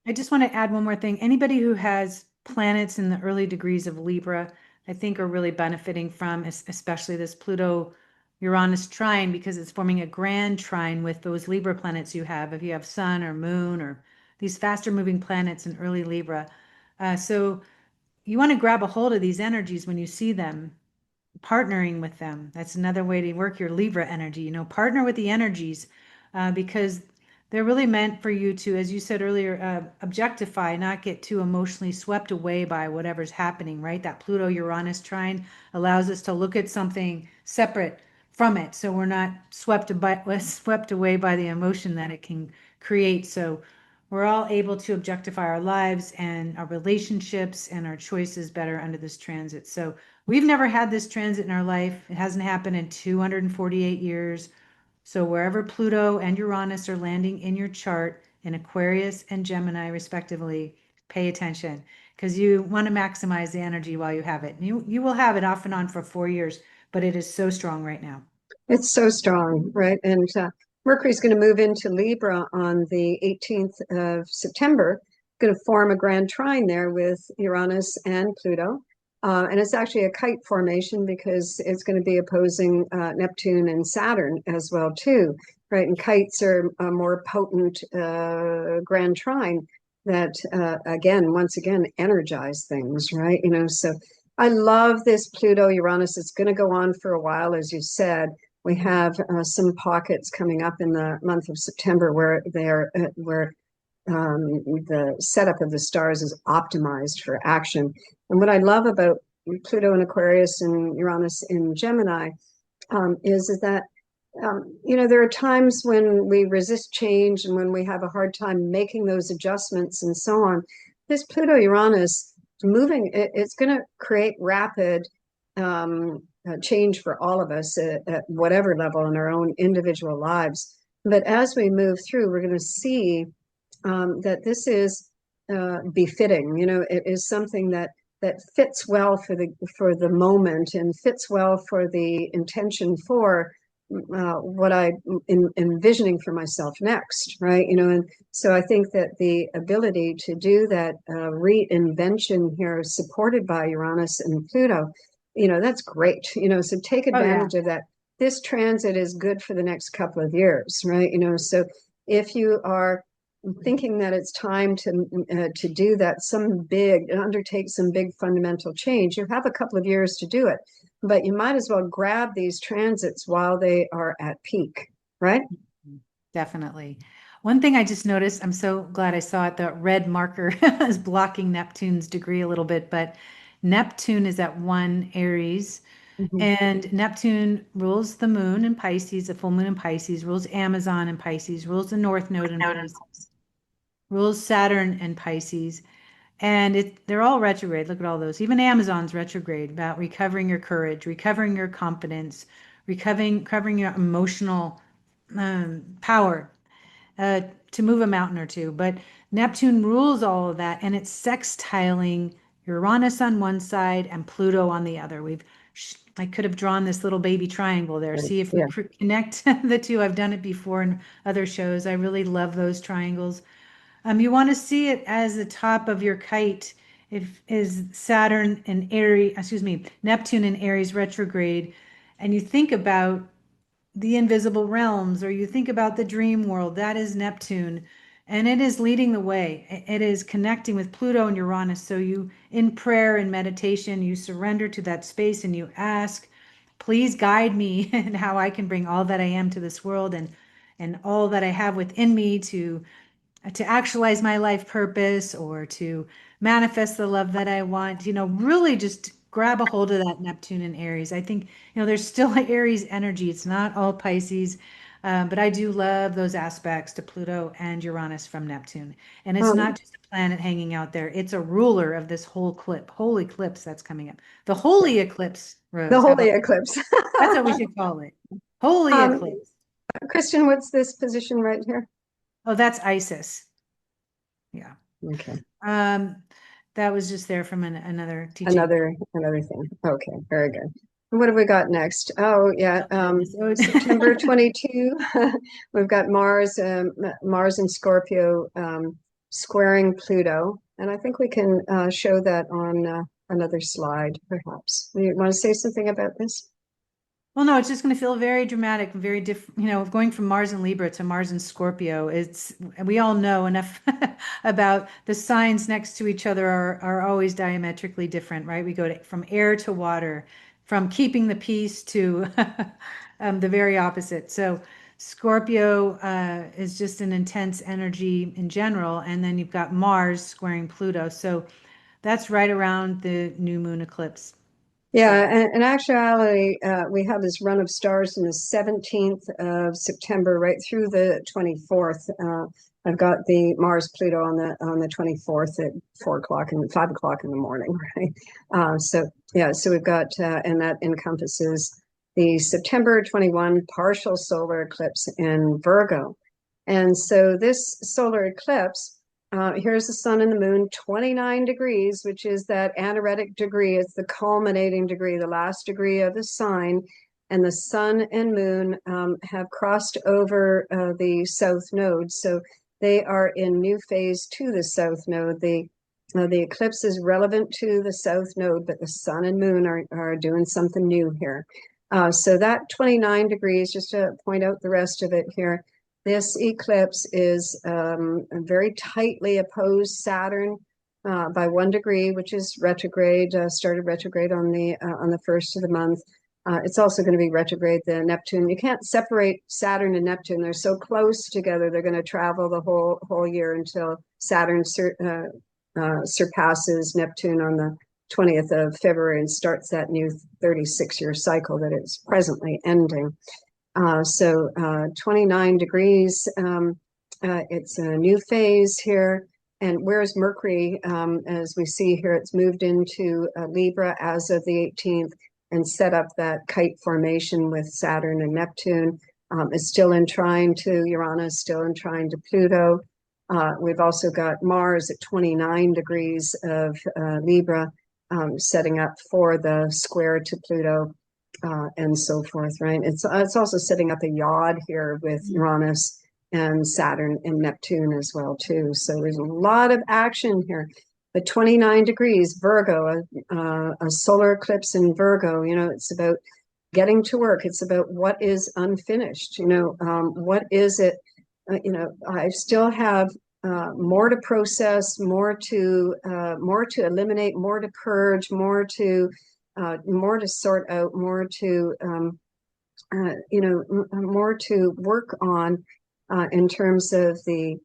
Speaker 1: I just want to add one more thing. Anybody who has planets in the early degrees of Libra, I think are really benefiting from, especially this Pluto Uranus trine, because it's forming a grand trine with those Libra planets you have, if you have Sun or Moon or these faster moving planets in early Libra. So you want to grab a hold of these energies when you see them, partnering with them. That's another way to work your Libra energy, partner with the energies, because they're really meant for you to, as you said earlier, objectify, not get too emotionally swept away by whatever's happening, right? That Pluto Uranus trine allows us to look at something separate from it. So we're not swept away by the emotion that it can create. So we're all able to objectify our lives and our relationships and our choices better under this transit. So we've never had this transit in our life. It hasn't happened in 248 years. So wherever Pluto and Uranus are landing in your chart in Aquarius and Gemini, respectively, pay attention because you want to maximize the energy while you have it. You will have it off and on for 4 years, but it is so strong right now.
Speaker 2: It's so strong, right? And Mercury's going to move into Libra on the 18th of September, going to form a grand trine there with Uranus and Pluto. And it's actually a kite formation because it's going to be opposing Neptune and Saturn as well, too, right? And kites are a more potent grand trine that, once again, energize things, right? So I love this Pluto Uranus. It's going to go on for a while, as you said. We have some pockets coming up in the month of September where the setup of the stars is optimized for action. And what I love about Pluto in Aquarius and Uranus in Gemini is that there are times when we resist change and when we have a hard time making those adjustments and so on. This Pluto Uranus moving, it's going to create rapid change for all of us at whatever level in our own individual lives. But as we move through, we're going to see that this is befitting. It is something that fits well for the moment and fits well for the intention for what I'm envisioning for myself next, right? And so I think that the ability to do that reinvention here, supported by Uranus and Pluto, that's great. So take
Speaker 1: Oh, yeah.
Speaker 2: advantage of that. This transit is good for the next couple of years, right? So if you are thinking that it's time to do that, undertake some big fundamental change, you have a couple of years to do it, but you might as well grab these transits while they are at peak, right?
Speaker 1: Definitely. One thing I just noticed, I'm so glad I saw it, the red marker is blocking Neptune's degree a little bit, but Neptune is at 1 Aries,
Speaker 2: Mm-hmm.
Speaker 1: and Neptune rules the moon in Pisces, the full moon in Pisces, rules Amazon in Pisces, rules the North Node in Pisces, rules Saturn in Pisces, and they're all retrograde. Look at all those. Even Amazon's retrograde, about recovering your courage, recovering your confidence, recovering your emotional power, to move a mountain or two. But Neptune rules all of that, and it's sextiling Uranus on one side and Pluto on the other. I could have drawn this little baby triangle there.
Speaker 2: Right.
Speaker 1: See if we
Speaker 2: Yeah.
Speaker 1: connect the two. I've done it before in other shows. I really love those triangles. You want to see it as the top of your kite. If is Saturn and Aries, excuse me, Neptune and Aries retrograde, and you think about the invisible realms, or you think about the dream world, that is Neptune. And it is leading the way. It is connecting with Pluto and Uranus. So you, in prayer and meditation, you surrender to that space and you ask, please guide me in how I can bring all that I am to this world and all that I have within me to actualize my life purpose or to manifest the love that I want, really just grab a hold of that Neptune and Aries. I think, there's still Aries energy. It's not all Pisces, but I do love those aspects to Pluto and Uranus from Neptune. And it's
Speaker 2: Um,
Speaker 1: not just a planet hanging out there. It's a ruler of this whole eclipse that's coming up. The holy eclipse,
Speaker 2: the
Speaker 1: Rose. How
Speaker 2: holy
Speaker 1: about
Speaker 2: eclipse.
Speaker 1: that's what we should call it? Holy
Speaker 2: um,
Speaker 1: eclipse.
Speaker 2: Kristin, what's this position right here?
Speaker 1: Oh, that's Isis. Yeah.
Speaker 2: Okay.
Speaker 1: Um, that was just there from another teaching.
Speaker 2: Another thing. Okay, very good. What have we got next? Oh, yeah,
Speaker 1: Oh, goodness. Oh,
Speaker 2: September 22. We've got Mars in Scorpio squaring Pluto, and I think we can show that on another slide, perhaps. You want to say something about this?
Speaker 1: Well, no, it's just going to feel very dramatic, very different, going from Mars and Libra to Mars and Scorpio. We all know enough about the signs next to each other are always diametrically different, right? We go from air to water, from keeping the peace to the very opposite. So Scorpio is just an intense energy in general. And then you've got Mars squaring Pluto. So that's right around the new moon eclipse. So.
Speaker 2: Yeah, and in actuality, we have this run of stars from the 17th of September right through the 24th. I've got the Mars Pluto on the 24th at 4 o'clock and 5 o'clock in the morning, right? So yeah, so we've got and that encompasses the September 21 partial solar eclipse in Virgo. And so this solar eclipse, here's the sun and the moon, 29 degrees, which is that anaretic degree. It's the culminating degree, the last degree of the sign. And the sun and moon have crossed over the south node. So they are in new phase to the south node. The eclipse is relevant to the south node, but the sun and moon are doing something new here. So that 29 degrees, just to point out the rest of it here, this eclipse is very tightly opposed Saturn by 1 degree, which is retrograde, started retrograde on the first of the month. It's also going to be retrograde the Neptune. You can't separate Saturn and Neptune. They're so close together. They're going to travel the whole year until Saturn surpasses Neptune on the 20th of February and starts that new 36-year cycle that is presently ending. So 29 degrees, it's a new phase here. And where's Mercury? As we see here, it's moved into Libra as of the 18th and set up that kite formation with Saturn and Neptune. It's still in trine to Uranus, still in trine to Pluto. We've also got Mars at 29 degrees of Libra, setting up for the square to Pluto. And so forth, right? It's also setting up a yod here with Uranus and Saturn and Neptune as well too. So there's a lot of action here. But 29 degrees, Virgo, a solar eclipse in Virgo, it's about getting to work. It's about what is unfinished. What is it? I still have more to process, more to eliminate, more to purge, more to sort out, more to more to work on in terms of the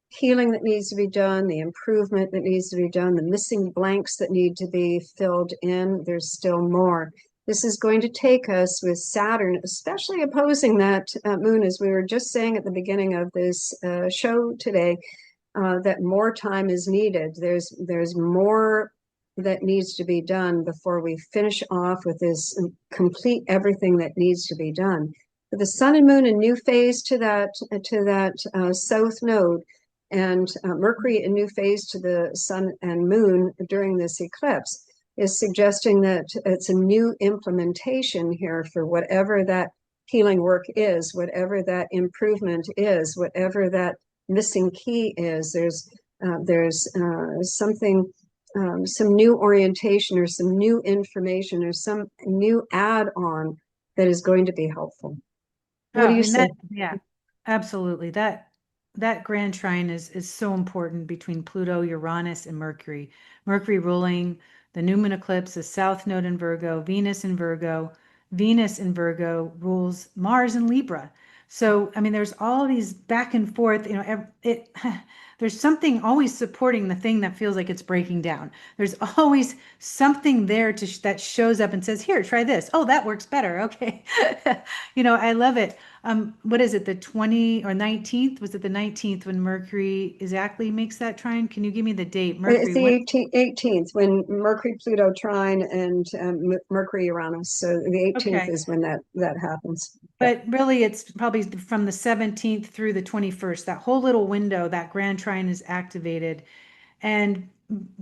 Speaker 2: healing that needs to be done, the improvement that needs to be done, the missing blanks that need to be filled in. There's still more. This is going to take us with Saturn, especially opposing that moon, as we were just saying at the beginning of this show today, that more time is needed. There's more that needs to be done before we finish off with this complete everything that needs to be done. But the sun and moon in new phase to that south node, and Mercury in new phase to the sun and moon during this eclipse is suggesting that it's a new implementation here for whatever that healing work is, whatever that improvement is, whatever that missing key is. There's something, some new orientation or some new information or some new add-on that is going to be helpful. What
Speaker 1: Oh,
Speaker 2: do
Speaker 1: I
Speaker 2: you
Speaker 1: mean
Speaker 2: say?
Speaker 1: yeah, absolutely. That grand trine is so important between Pluto, Uranus, and Mercury. Mercury ruling the new moon eclipse, the south node in Virgo, Venus in Virgo. Venus in Virgo rules Mars in Libra. So, I mean, there's all these back and forth, there's something always supporting the thing that feels like it's breaking down. There's always something there that shows up and says, "Here, try this. Oh, that works better." Okay. I love it. What is it, the 20 or 19th? Was it the 19th when Mercury exactly makes that trine? Can you give me the date?
Speaker 2: It's
Speaker 1: Mercury,
Speaker 2: the
Speaker 1: when?
Speaker 2: 18th when Mercury Pluto trine and Mercury Uranus. So the 18th
Speaker 1: Okay.
Speaker 2: is when that happens. Yeah.
Speaker 1: But really, it's probably from the 17th through the 21st. That whole little window, that grand trine is activated. And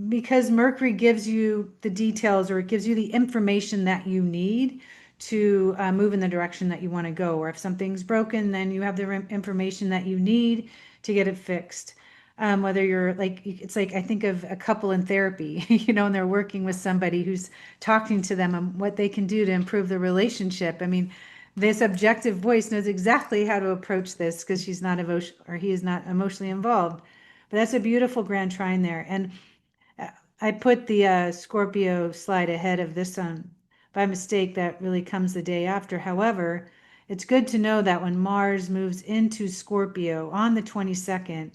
Speaker 1: because Mercury gives you the details or it gives you the information that you need to move in the direction that you want to go. Or if something's broken, then you have the information that you need to get it fixed. Whether you're like, it's like, I think of a couple in therapy, you know, and they're working with somebody who's talking to them and what they can do to improve the relationship. I mean, this objective voice knows exactly how to approach this because she's not emotion or he is not emotionally involved. But that's a beautiful grand trine there. And I put the Scorpio slide ahead of this one by mistake. That really comes the day after. However, it's good to know that when Mars moves into Scorpio on the 22nd,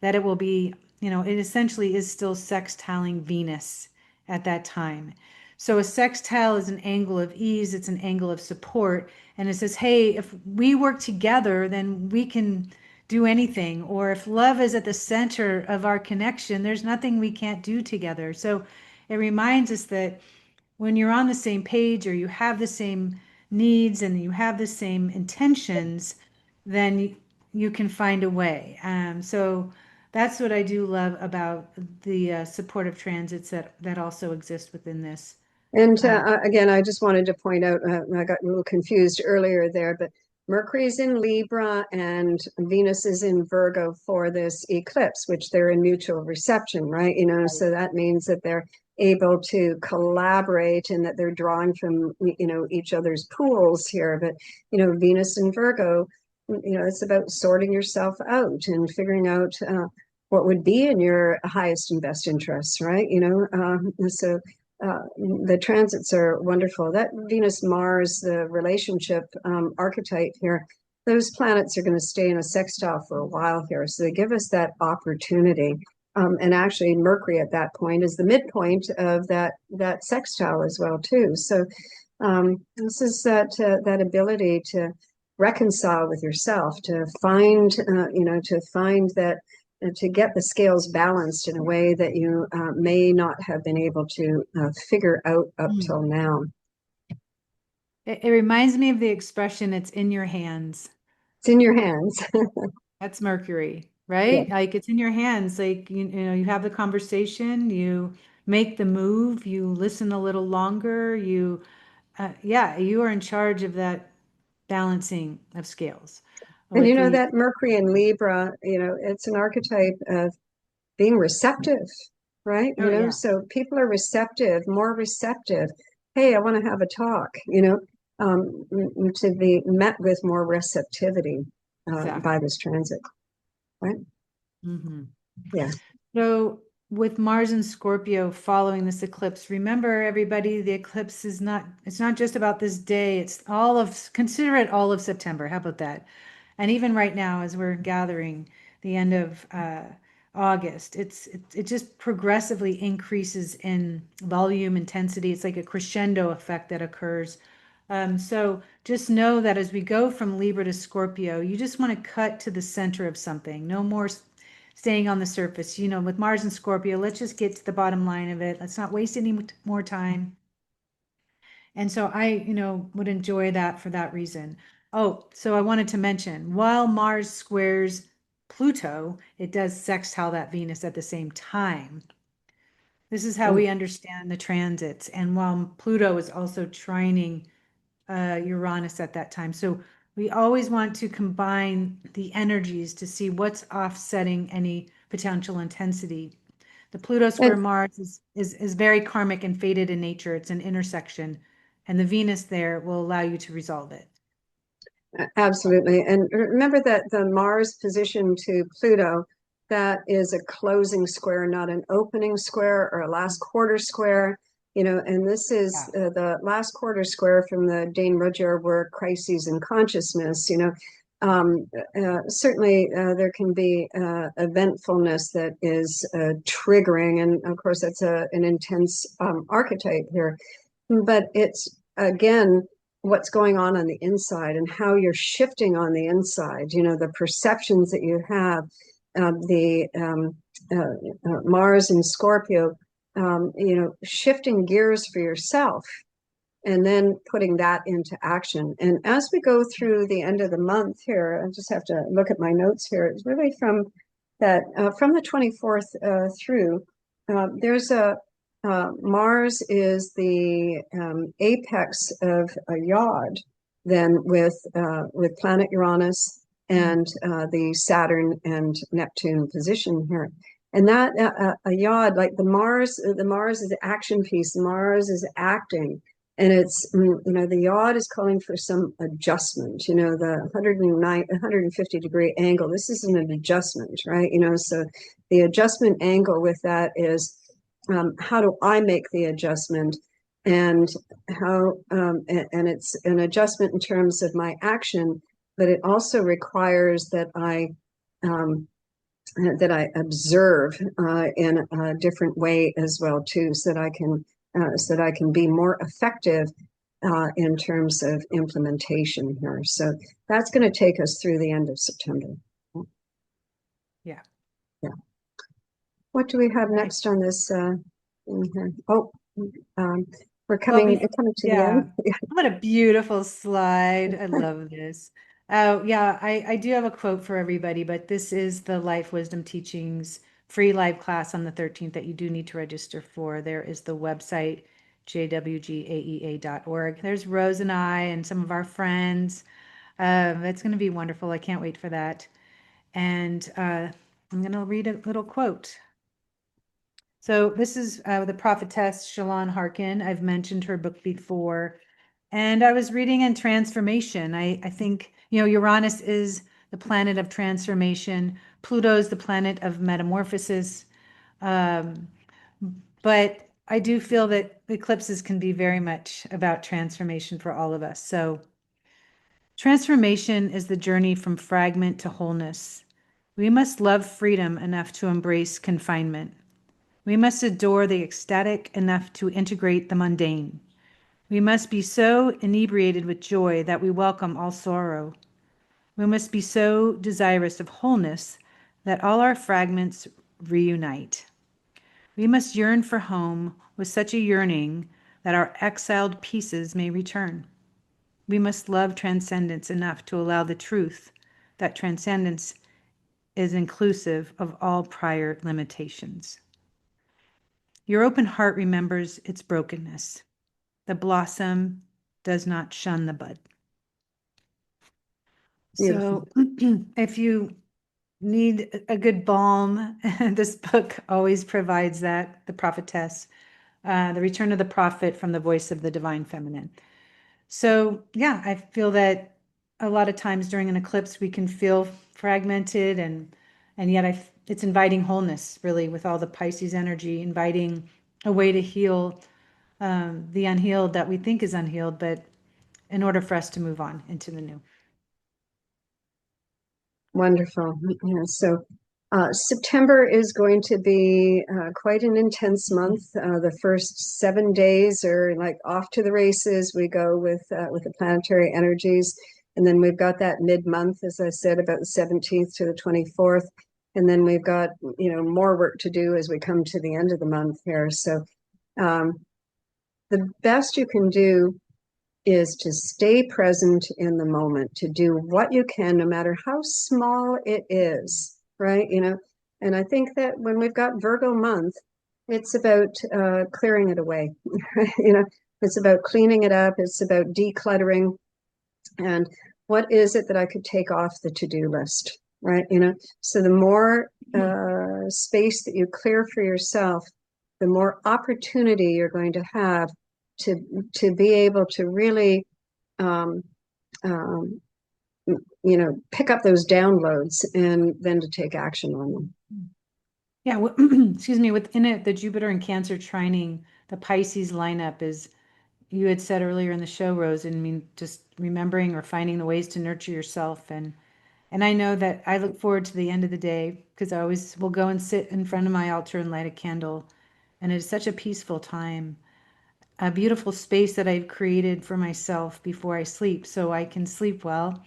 Speaker 1: that it will be, you know, it essentially is still sextiling Venus at that time. So a sextile is an angle of ease, it's an angle of support. And it says, hey, if we work together, then we can do anything. Or if love is at the center of our connection, there's nothing we can't do together. So it reminds us that when you're on the same page or you have the same needs and you have the same intentions, then you can find a way. So that's what I do love about the supportive transits that also exist within this.
Speaker 2: And
Speaker 1: Uh,
Speaker 2: again, I just wanted to point out, I got a little confused earlier there, but Mercury's in Libra and Venus is in Virgo for this eclipse, which they're in mutual reception, right? You know, so that means that they're able to collaborate and that they're drawing from, you know, each other's pools here. But, you know, Venus and Virgo, you know, it's about sorting yourself out and figuring out what would be in your highest and best interests, right? You know, so the transits are wonderful. That Venus Mars, the relationship archetype here, those planets are going to stay in a sextile for a while here. So they give us that opportunity. And actually, Mercury at that point is the midpoint of that sextile as well too. So this is that ability to reconcile with yourself, to find you know, to find that to get the scales balanced in a way that you may not have been able to figure out up till now.
Speaker 1: it reminds me of the expression, it's in your hands.
Speaker 2: It's in your hands.
Speaker 1: That's Mercury,
Speaker 2: Yeah.
Speaker 1: right? Like it's in your hands. Like you know, you have the conversation, you make the move, you listen a little longer, you yeah, you are in charge of that balancing of scales
Speaker 2: And you
Speaker 1: with
Speaker 2: know
Speaker 1: the
Speaker 2: that Mercury in Libra, you know, it's an archetype of being receptive, right?
Speaker 1: oh
Speaker 2: You know,
Speaker 1: yeah,
Speaker 2: so people are receptive, more receptive. Hey, I want to have a talk, you know, to be met with more receptivity by
Speaker 1: exactly.
Speaker 2: this transit, right?
Speaker 1: Hmm.
Speaker 2: Yeah.
Speaker 1: So with Mars and Scorpio following this eclipse, remember everybody, the eclipse is not, it's not just about this day, it's all of, consider it all of September. How about that? And even right now, as we're gathering the end of August, it just progressively increases in volume, intensity. It's like a crescendo effect that occurs. So just know that as we go from Libra to Scorpio, you just want to cut to the center of something. No more staying on the surface. You know, with Mars and Scorpio, let's just get to the bottom line of it. Let's not waste any more time. And so I, you know, would enjoy that for that reason. Oh, so I wanted to mention while Mars squares Pluto, it does sextile that Venus at the same time. This is how we understand the transits. And while Pluto is also trining Uranus at that time. So we always want to combine the energies to see what's offsetting any potential intensity. The Pluto square
Speaker 2: And
Speaker 1: Mars is very karmic and fated in nature. It's an intersection, and the Venus there will allow you to resolve it.
Speaker 2: absolutely. And remember that the Mars position to Pluto, that is a closing square, not an opening square or a last quarter square. You know, and this is
Speaker 1: Yeah.
Speaker 2: the last quarter square from the Dane Rudhyar work, Crises in Consciousness. You know, certainly there can be eventfulness that is triggering. And of course, that's an intense archetype here. But it's, again, what's going on the inside and how you're shifting on the inside, you know, the perceptions that you have, the Mars and Scorpio, you know, shifting gears for yourself and then putting that into action. And as we go through the end of the month here, I just have to look at my notes here. It's really from the 24th through, there's a Mars is the apex of a yod, then with planet Uranus. and the Saturn and Neptune position here. And that a yod, like the Mars is the action piece. Mars is acting, and it's the yod is calling for some adjustment. The 150-degree angle. This isn't an adjustment, right? So the adjustment angle with that is how do I make the adjustment, and how and it's an adjustment in terms of my action, but it also requires that I observe in a different way as well too, so that I can be more effective in terms of implementation here. So that's going to take us through the end of September.
Speaker 1: Yeah.
Speaker 2: Yeah. What do we have next on this thing here? Oh, we're coming to the end.
Speaker 1: Yeah. What a beautiful slide. I love this. Oh, yeah, I do have a quote for everybody, but this is the Life Wisdom Teachings free live class on the 13th that you do need to register for. There is the website, jwgaea.org. There's Rose and I and some of our friends. It's going to be wonderful. I can't wait for that. And I'm going to read a little quote. So this is the prophetess Shalon Harkin. I've mentioned her book before. And I was reading in Transformation. I think, Uranus is the planet of transformation. Pluto is the planet of metamorphosis. But I do feel that eclipses can be very much about transformation for all of us. So transformation is the journey from fragment to wholeness. We must love freedom enough to embrace confinement. We must adore the ecstatic enough to integrate the mundane. We must be so inebriated with joy that we welcome all sorrow. We must be so desirous of wholeness that all our fragments reunite. We must yearn for home with such a yearning that our exiled pieces may return. We must love transcendence enough to allow the truth that transcendence is inclusive of all prior limitations. Your open heart remembers its brokenness. The blossom does not shun the bud.
Speaker 2: Beautiful.
Speaker 1: So if you need a good balm, this book always provides that, The Prophetess, The Return of the Prophet from the Voice of the Divine Feminine. So yeah, I feel that a lot of times during an eclipse, we can feel fragmented and yet it's inviting wholeness, really, with all the Pisces energy, inviting a way to heal the unhealed that we think is unhealed, but in order for us to move on into the new.
Speaker 2: Wonderful. Yeah, so September is going to be quite an intense month. The first 7 days are like off to the races. We go with the planetary energies, and then we've got that mid-month, as I said, about the 17th to the 24th, and then we've got more work to do as we come to the end of the month here. So the best you can do is to stay present in the moment, to do what you can, no matter how small it is, right? And I think that when we've got Virgo month, it's about clearing it away. It's about cleaning it up. It's about decluttering. And what is it that I could take off the to-do list, right? So the more space that you clear for yourself, the more opportunity you're going to have to be able to really pick up those downloads and then to take action on them.
Speaker 1: Yeah, excuse me, within it, the Jupiter and Cancer trining, the Pisces lineup is, you had said earlier in the show, Rose, and I mean, just remembering or finding the ways to nurture yourself. And I know that I look forward to the end of the day because I always will go and sit in front of my altar and light a candle. And it is such a peaceful time, a beautiful space that I've created for myself before I sleep so I can sleep well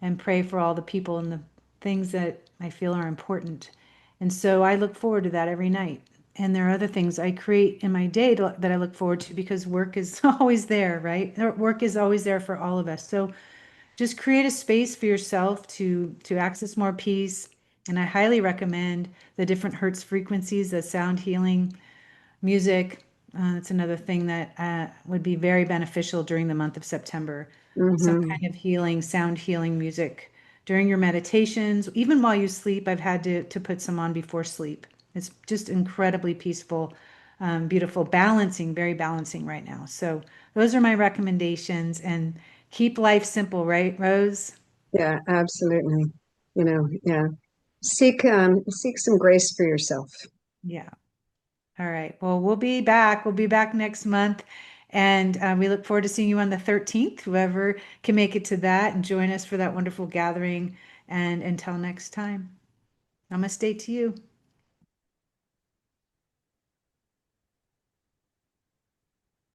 Speaker 1: and pray for all the people and the things that I feel are important. And so I look forward to that every night. And there are other things I create in my day that I look forward to because work is always there, right? Work is always there for all of us. So just create a space for yourself to access more peace. And I highly recommend the different hertz frequencies, the sound healing music. That's another thing that would be very beneficial during the month of September. Some
Speaker 2: Mm-hmm.
Speaker 1: kind of healing, sound healing music during your meditations, even while you sleep. I've had to put some on before sleep. It's just incredibly peaceful, beautiful, balancing, very balancing right now. So those are my recommendations, and keep life simple, right, Rose?
Speaker 2: Yeah, absolutely. Yeah. Seek some grace for yourself.
Speaker 1: Yeah. All right. Well, we'll be back. We'll be back next month. And we look forward to seeing you on the 13th. Whoever can make it to that and join us for that wonderful gathering. And until next time, namaste to you.